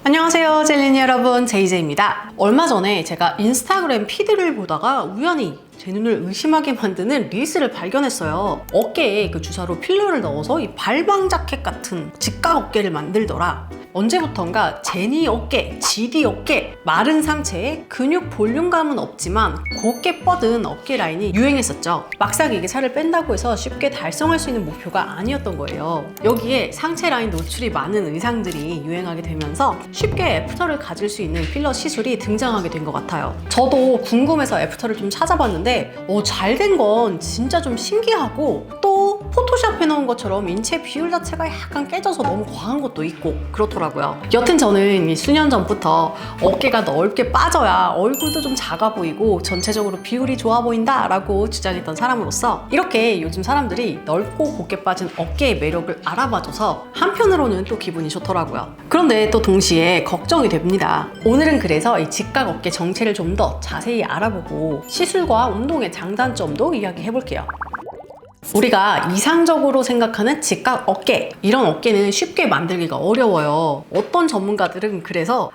안녕하세요 젤리니 여러분, 제이제입니다. 얼마 전에 제가 인스타그램 피드를 보다가 우연히 제 눈을 의심하게 만드는 릴스를 발견했어요. 어깨에 그 주사로 필러를 넣어서 이 발광 자켓 같은 직각 어깨를 만들더라. 언제부턴가 제니 어깨, 지디 어깨, 마른 상체에 근육 볼륨감은 없지만 곱게 뻗은 어깨 라인이 유행했었죠. 막상 이게 살을 뺀다고 해서 쉽게 달성할 수 있는 목표가 아니었던 거예요. 여기에 상체 라인 노출이 많은 의상들이 유행하게 되면서 쉽게 애프터를 가질 수 있는 필러 시술이 등장하게 된 것 같아요. 저도 궁금해서 애프터를 좀 찾아봤는데 잘 된 건 진짜 좀 신기하고, 또 포토샵 해놓은 것처럼 인체 비율 자체가 약간 깨져서 너무 과한 것도 있고 그렇더라고요. 여튼 저는 수년 전부터 어깨가 넓게 빠져야 얼굴도 좀 작아 보이고 전체적으로 비율이 좋아 보인다 라고 주장했던 사람으로서 이렇게 요즘 사람들이 넓고 곱게 빠진 어깨의 매력을 알아봐줘서 한편으로는 또 기분이 좋더라고요. 그런데 또 동시에 걱정이 됩니다. 오늘은 그래서 이 직각 어깨 정체를 좀 더 자세히 알아보고 시술과 운동의 장단점도 이야기해볼게요. 우리가 이상적으로 생각하는 직각 어깨, 이런 어깨는 쉽게 만들기가 어려워요. 어떤 전문가들은 그래서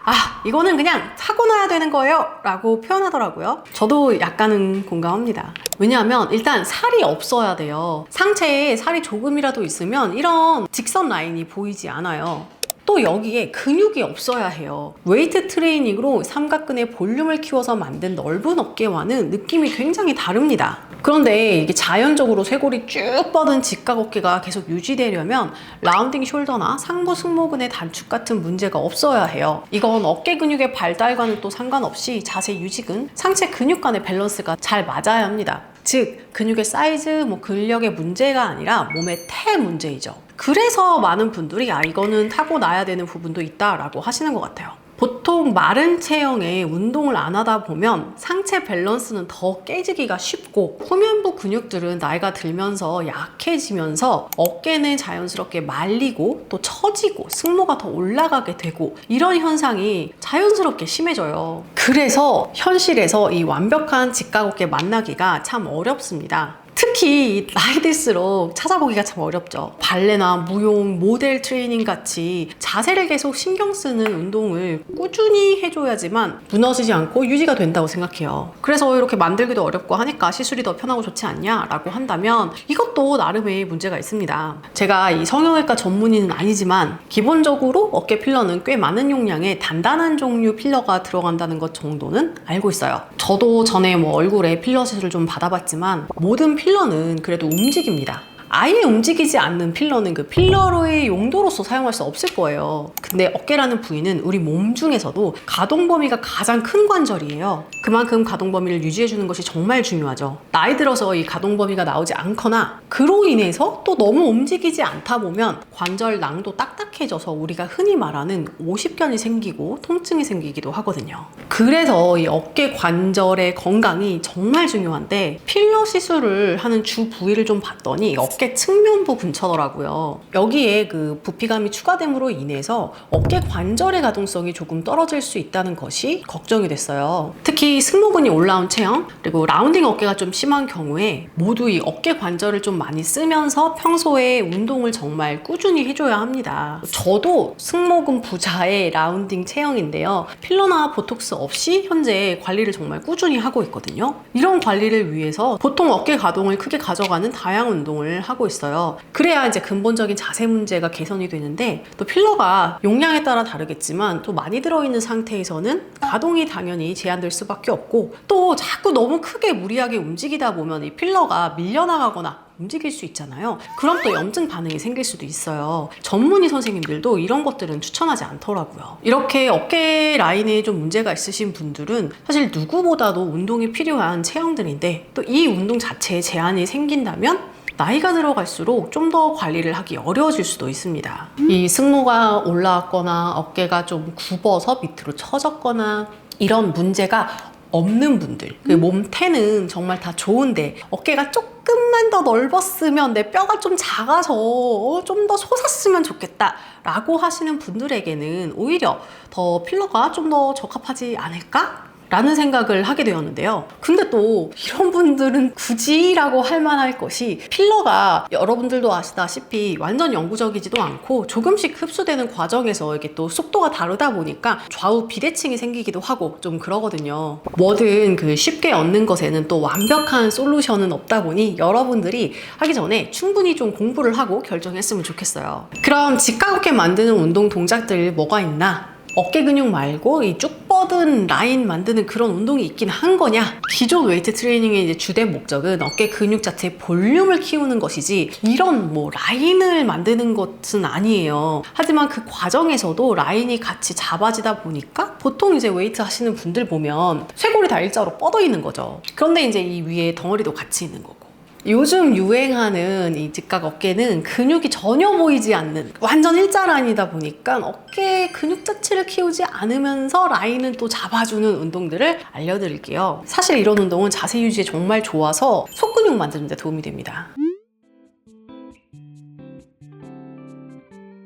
이거는 그냥 타고나야 되는 거예요 라고 표현하더라고요. 저도 약간은 공감합니다. 왜냐하면 일단 살이 없어야 돼요. 상체에 살이 조금이라도 있으면 이런 직선 라인이 보이지 않아요. 또 여기에 근육이 없어야 해요. 웨이트 트레이닝으로 삼각근의 볼륨을 키워서 만든 넓은 어깨와는 느낌이 굉장히 다릅니다. 그런데 이게 자연적으로 쇄골이 쭉 뻗은 직각 어깨가 계속 유지되려면 라운딩 숄더나 상부 승모근의 단축 같은 문제가 없어야 해요. 이건 어깨 근육의 발달과는 또 상관없이 자세 유지근, 상체 근육 간의 밸런스가 잘 맞아야 합니다. 즉 근육의 사이즈, 근력의 문제가 아니라 몸의 태 문제이죠. 그래서 많은 분들이 이거는 타고나야 되는 부분도 있다라고 하시는 것 같아요. 보통 마른 체형에 운동을 안 하다 보면 상체 밸런스는 더 깨지기가 쉽고, 후면부 근육들은 나이가 들면서 약해지면서 어깨는 자연스럽게 말리고 또 처지고 승모가 더 올라가게 되고, 이런 현상이 자연스럽게 심해져요. 그래서 현실에서 이 완벽한 직각 어깨 만나기가 참 어렵습니다. 특히 나이 들수록 찾아보기가 참 어렵죠. 발레나 무용, 모델 트레이닝 같이 자세를 계속 신경 쓰는 운동을 꾸준히 해줘야지만 무너지지 않고 유지가 된다고 생각해요. 그래서 이렇게 만들기도 어렵고 하니까 시술이 더 편하고 좋지 않냐라고 한다면 이것도 나름의 문제가 있습니다. 제가 이 성형외과 전문의는 아니지만 기본적으로 어깨 필러는 꽤 많은 용량의 단단한 종류 필러가 들어간다는 것 정도는 알고 있어요. 저도 전에 얼굴에 필러 시술을 좀 받아봤지만 모든 필러는 그래도 움직입니다. 아예 움직이지 않는 필러는 그 필러로의 용도로서 사용할 수 없을 거예요. 근데 어깨라는 부위는 우리 몸 중에서도 가동 범위가 가장 큰 관절이에요. 그만큼 가동 범위를 유지해주는 것이 정말 중요하죠. 나이 들어서 이 가동 범위가 나오지 않거나 그로 인해서 또 너무 움직이지 않다 보면 관절낭도 딱딱해져서 우리가 흔히 말하는 오십견이 생기고 통증이 생기기도 하거든요. 그래서 이 어깨 관절의 건강이 정말 중요한데, 필러 시술을 하는 주 부위를 좀 봤더니 어깨 측면부 근처더라고요. 여기에 그 부피감이 추가됨으로 인해서 어깨 관절의 가동성이 조금 떨어질 수 있다는 것이 걱정이 됐어요. 특히 승모근이 올라온 체형, 그리고 라운딩 어깨가 좀 심한 경우에 모두 이 어깨 관절을 좀 많이 쓰면서 평소에 운동을 정말 꾸준히 해줘야 합니다. 저도 승모근 부자의 라운딩 체형인데요. 필러나 보톡스 없이 현재 관리를 정말 꾸준히 하고 있거든요. 이런 관리를 위해서 보통 어깨 가동을 크게 가져가는 다양한 운동을 하고 있어요. 그래야 이제 근본적인 자세 문제가 개선이 되는데, 또 필러가 용량에 따라 다르겠지만 또 많이 들어있는 상태에서는 가동이 당연히 제한될 수밖에 없고, 또 자꾸 너무 크게 무리하게 움직이다 보면 이 필러가 밀려나가거나 움직일 수 있잖아요. 그럼 또 염증 반응이 생길 수도 있어요. 전문의 선생님들도 이런 것들은 추천하지 않더라고요. 이렇게 어깨 라인에 좀 문제가 있으신 분들은 사실 누구보다도 운동이 필요한 체형들인데, 또 이 운동 자체에 제한이 생긴다면 나이가 들어갈수록 좀 더 관리를 하기 어려워질 수도 있습니다. 이 승모가 올라왔거나 어깨가 좀 굽어서 밑으로 처졌거나 이런 문제가 없는 분들, 그 몸태는 정말 다 좋은데 어깨가 조금만 더 넓었으면, 내 뼈가 좀 작아서 좀 더 솟았으면 좋겠다 라고 하시는 분들에게는 오히려 더 필러가 좀 더 적합하지 않을까? 라는 생각을 하게 되었는데요. 근데 또 이런 분들은 굳이라고 할 만할 것이 필러가 여러분들도 아시다시피 완전 영구적이지도 않고 조금씩 흡수되는 과정에서 이게 또 속도가 다르다 보니까 좌우 비대칭이 생기기도 하고 좀 그러거든요. 뭐든 그 쉽게 얻는 것에는 또 완벽한 솔루션은 없다 보니 여러분들이 하기 전에 충분히 좀 공부를 하고 결정했으면 좋겠어요. 그럼 직각 어깨 만드는 운동 동작들 뭐가 있나? 어깨 근육 말고 이 쭉 뻗은 라인 만드는 그런 운동이 있긴 한 거냐? 기존 웨이트 트레이닝의 이제 주된 목적은 어깨 근육 자체의 볼륨을 키우는 것이지 이런 뭐 라인을 만드는 것은 아니에요. 하지만 그 과정에서도 라인이 같이 잡아지다 보니까 보통 이제 웨이트 하시는 분들 보면 쇄골이 다 일자로 뻗어 있는 거죠. 그런데 이제 이 위에 덩어리도 같이 있는 거고. 요즘 유행하는 이 직각 어깨는 근육이 전혀 보이지 않는 완전 일자 라인이다 보니까 어깨 근육 자체를 키우지 않으면서 라인은 또 잡아주는 운동들을 알려드릴게요. 사실 이런 운동은 자세 유지에 정말 좋아서 속근육 만드는 데 도움이 됩니다.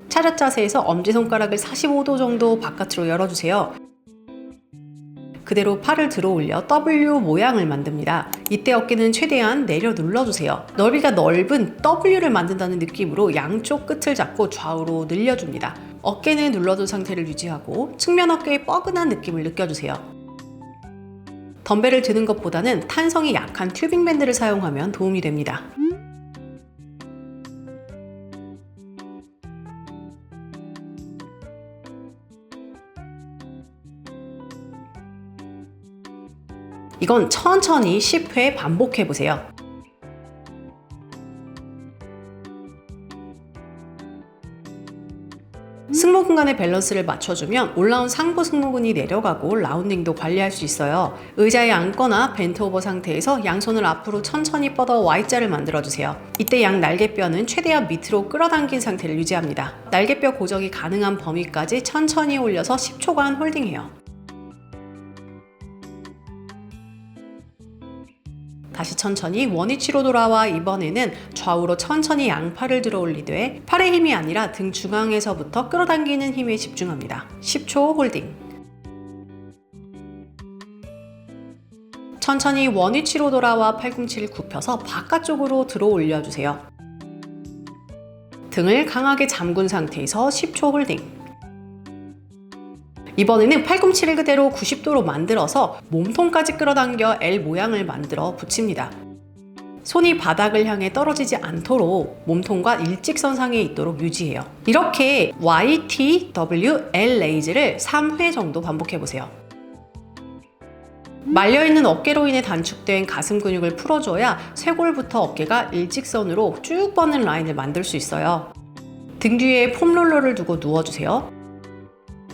차렷 자세에서 엄지손가락을 45도 정도 바깥으로 열어주세요. 그대로 팔을 들어 올려 W 모양을 만듭니다. 이때 어깨는 최대한 내려 눌러주세요. 너비가 넓은 W를 만든다는 느낌으로 양쪽 끝을 잡고 좌우로 늘려줍니다. 어깨는 눌러둔 상태를 유지하고 측면 어깨의 뻐근한 느낌을 느껴주세요. 덤벨을 드는 것보다는 탄성이 약한 튜빙 밴드를 사용하면 도움이 됩니다. 이건 천천히 10회 반복해보세요. 승모근 간의 밸런스를 맞춰주면 올라온 상부 승모근이 내려가고 라운딩도 관리할 수 있어요. 의자에 앉거나 벤트 오버 상태에서 양손을 앞으로 천천히 뻗어 Y자를 만들어주세요. 이때 양 날개뼈는 최대한 밑으로 끌어당긴 상태를 유지합니다. 날개뼈 고정이 가능한 범위까지 천천히 올려서 10초간 홀딩해요. 다시 천천히 원위치로 돌아와 이번에는 좌우로 천천히 양팔을 들어 올리되 팔의 힘이 아니라 등 중앙에서부터 끌어당기는 힘에 집중합니다. 10초 홀딩. 천천히 원위치로 돌아와 팔꿈치를 굽혀서 바깥쪽으로 들어 올려주세요. 등을 강하게 잠근 상태에서 10초 홀딩. 이번에는 팔꿈치를 그대로 90도로 만들어서 몸통까지 끌어당겨 L 모양을 만들어 붙입니다. 손이 바닥을 향해 떨어지지 않도록 몸통과 일직선상에 있도록 유지해요. 이렇게 Y, T, W, L 레이즈를 3회 정도 반복해보세요. 말려있는 어깨로 인해 단축된 가슴 근육을 풀어줘야 쇄골부터 어깨가 일직선으로 쭉 뻗는 라인을 만들 수 있어요. 등 뒤에 폼롤러를 두고 누워주세요.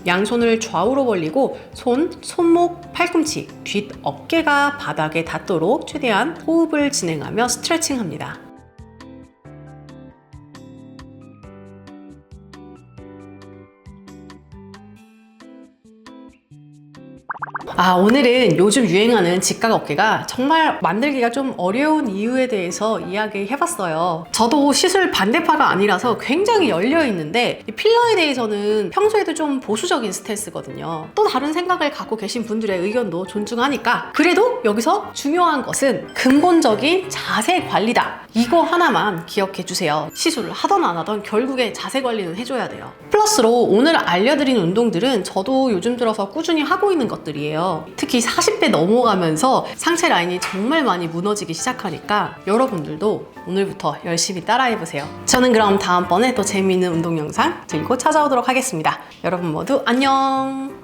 양손을 좌우로 벌리고 손, 손목, 팔꿈치, 뒷 어깨가 바닥에 닿도록 최대한 호흡을 진행하며 스트레칭합니다. 오늘은 요즘 유행하는 직각 어깨가 정말 만들기가 좀 어려운 이유에 대해서 이야기해봤어요. 저도 시술 반대파가 아니라서 굉장히 열려있는데 필러에 대해서는 평소에도 좀 보수적인 스탠스거든요. 또 다른 생각을 갖고 계신 분들의 의견도 존중하니까 그래도 여기서 중요한 것은 근본적인 자세 관리다. 이거 하나만 기억해 주세요. 시술을 하던 안 하던 결국에 자세 관리는 해줘야 돼요. 플러스로 오늘 알려드린 운동들은 저도 요즘 들어서 꾸준히 하고 있는 것들이에요. 특히 40대 넘어가면서 상체 라인이 정말 많이 무너지기 시작하니까 여러분들도 오늘부터 열심히 따라해보세요. 저는 그럼 다음번에 또 재미있는 운동 영상 들고 찾아오도록 하겠습니다. 여러분 모두 안녕!